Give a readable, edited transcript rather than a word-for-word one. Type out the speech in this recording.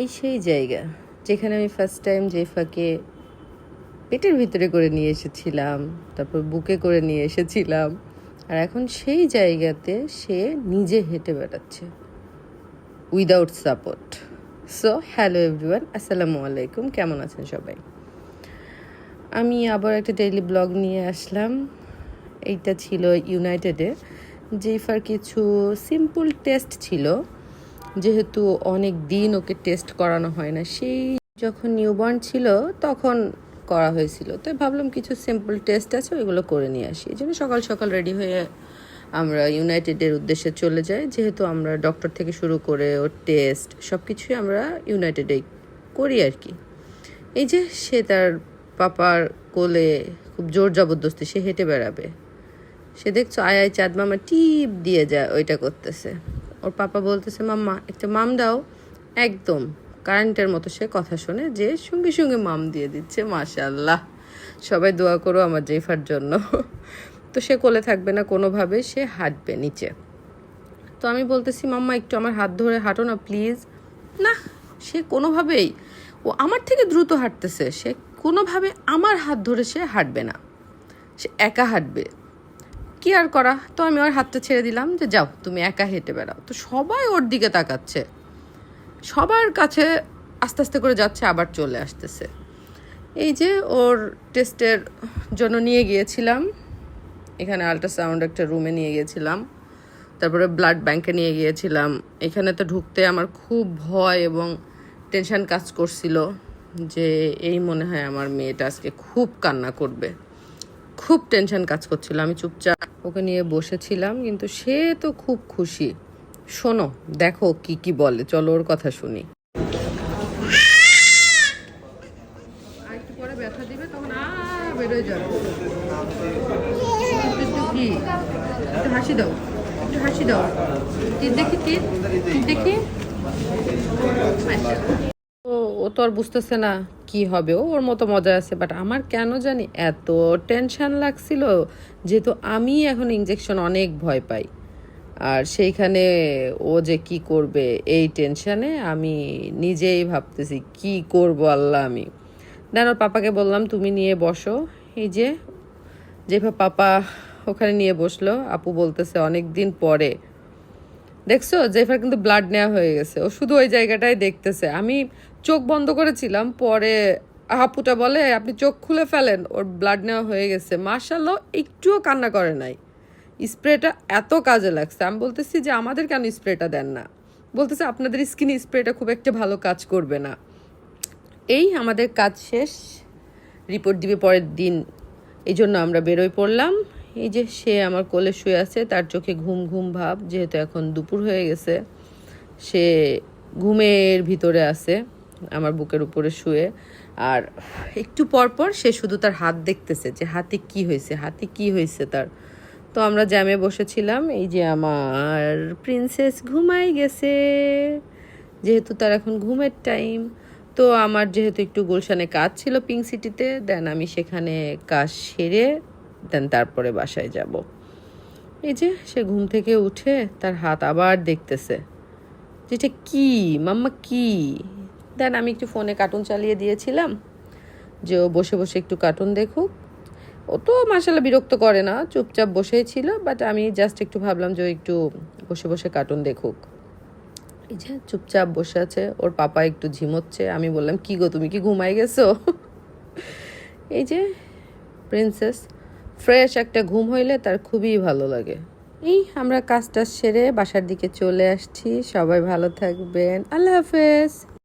এই সেই জায়গা যেখানে আমি ফার্স্ট টাইম জেফাকে পেটের ভিতরে করে নিয়ে এসেছিলাম, তারপর বুকে করে নিয়ে এসেছিলাম, আর এখন সেই জায়গাতে সে নিজে হেঁটে বেড়াচ্ছে without support. So hello everyone, আসসালামু আলাইকুম, কেমন আছেন সবাই? আমি আবার একটা ডেইলি ব্লগ নিয়ে আসলাম। এইটা ছিল ইউনাইটেডে। জেফার কিছু সিম্পল টেস্ট ছিল, যেহেতু অনেক দিন ওকে টেস্ট করানো হয় না, সেই যখন নিউবর্ন ছিল তখন করা হয়েছিল। তো ভাবলাম কিছু সিম্পল টেস্ট আছে, ওইগুলো করে নিয়ে আসি। এই জন্য সকাল সকাল রেডি হয়ে আমরা ইউনাইটেডের উদ্দেশ্যে চলে যাই, যেহেতু আমরা ডক্টর থেকে শুরু করে ওর টেস্ট সব কিছুই আমরা ইউনাইটেডেই করি আর কি। এই যে সে তার পাপার কোলে খুব জোর জবরদস্তি সে হেঁটে বেড়াবে। সে দেখছো আয় আয় চাঁদ মামা টিপ দিয়ে যায়, ওইটা করতেছে। ওর পাপা বলতেছে মাম্মা একটা মাম দাও, একদম কারেন্টের মতো সে কথা শোনে, যে সঙ্গে সঙ্গে মাম দিয়ে দিচ্ছে। মাশাআল্লাহ, সবাই দোয়া করো আমার জেফার জন্য। তো সে কোলে থাকবে না কোনোভাবে, সে হাঁটবে নিচে। তো আমি বলতেছি মাম্মা একটু আমার হাত ধরে হাঁটো না প্লিজ। না, সে কোনোভাবেই, ও আমার থেকে দ্রুত হাঁটতেছে, সে কোনোভাবে আমার হাত ধরে সে হাঁটবে না, সে একা হাঁটবে। কি আর করা, তো আমি ওর হাতটা ছেড়ে দিলাম যে যাও তুমি একা হেঁটে বেড়াও। তো সবাই ওর দিকে তাকাচ্ছে, সবার কাছে আস্তে আস্তে করে যাচ্ছে, আবার চলে আসতেছে। এই যে ওর টেস্টের জন্য নিয়ে গিয়েছিলাম, এখানে আল্ট্রাসাউন্ড একটা রুমে নিয়ে গিয়েছিলাম, তারপরে ব্লাড ব্যাংকে নিয়ে গিয়েছিলাম। এখানে তো ঢুকতে আমার খুব ভয় এবং টেনশন কাজ করছিল, যে এই মনে হয় আমার মেয়েটা আজকে খুব কান্না করবে, খুব টেনশন কাজ করছিল। আমি চুপচাপ ওকে নিয়ে বসেছিলাম, কিন্তু সে তো খুব খুশি। শোনো, দেখো কি কি বলে, চলো ওর কথা শুনি। আর একটু পরে ব্যথা দিবে, তখন বেরোয় যাবে। কি একটু হাসি দাও, একটু হাসি দাও, তীর দেখি, তীর দেখি। ও তো আর বুঝতেছে না কি হবে, ওর মতো মজা আছে। বাট আমার কেন জানি এত টেনশন লাগছিল, যেহেতু আমি এখন ইনজেকশন অনেক ভয় পাই, আর সেইখানে ও যে কি করবে এই টেনশনে আমি নিজেই ভাবতেছি কি করব আল্লাহ। আমি দেন ওর পাপাকে বললাম তুমি নিয়ে বসো। এই যে পাপা ওখানে নিয়ে বসলো। আপু বলতেছে অনেক দিন পরে দেখছো জেফার কিন্তু ব্লাড নেওয়া হয়ে গেছে, ও শুধু ওই জায়গাটাই দেখতেছে। আমি চোখ বন্ধ করেছিলাম, পরে আপুটা বলে আপনি চোখ খুলে ফেলেন, ওর ব্লাড নেওয়া হয়ে গেছে। মাশাআল্লাহ, একটুও কান্না করে নাই। স্প্রেটা এত কাজে লাগছে। আমি বলতেছি যে আমাদের কেন স্প্রেটা দেন না, বলতেছে আপনাদের স্কিনে স্প্রেটা খুব একটা ভালো কাজ করবে না। এই আমাদের কাজ শেষ, রিপোর্ট দিবে পরের দিন, এই জন্য আমরা বেরোয় পড়লাম। এই যে সে আমার কোলে শুয়ে আছে, তার চোখে ঘুম ঘুম ভাব, যেহেতু এখন দুপুর হয়ে গেছে। সে ঘুমের ভিতরে আছে আমার বুকের উপরে শুয়ে, আর একটু পর পর সে শুধু তার হাত দেখতেছে, যে হাতে কি হয়েছে, হাতে কি হয়েছে তার। তো আমরা জ্যামে বসেছিলাম। এই যে আমার প্রিন্সেস ঘুমাই গেছে, যেহেতু তার এখন ঘুমের টাইম। তো আমার যেহেতু একটু গুলশানে কাজ ছিল পিঙ্ক সিটিতে, দেন আমি সেখানে কাজ সেরে দেন তারপরে বাসায় যাব। এই যে সে ঘুম থেকে উঠে তার হাত আবার দেখতেছে, যেটা কি মাম্মা কি। দেন আমি একটু ফোনে কার্টুন চালিয়ে দিয়েছিলাম, যে ও বসে বসে একটু কার্টুন দেখুক। ও তো মাশাআল্লাহ বিরক্ত করে না, চুপচাপ বসেই ছিল, বাট আমি জাস্ট একটু ভাবলাম যে ও একটু বসে বসে কার্টুন দেখুক। এই যে চুপচাপ বসে আছে, ওর পাপা একটু ঝিমোচ্ছে। আমি বললাম কি গো তুমি কি ঘুমাই গেছো? এই যে প্রিন্সেস ফ্রেশ একটা ঘুম হইলে তার খুবই ভালো লাগে। এই আমরা কাজটা সেরে বাসার দিকে চলে আসছি। সবাই ভালো থাকবেন, আল্লাহ হাফেজ।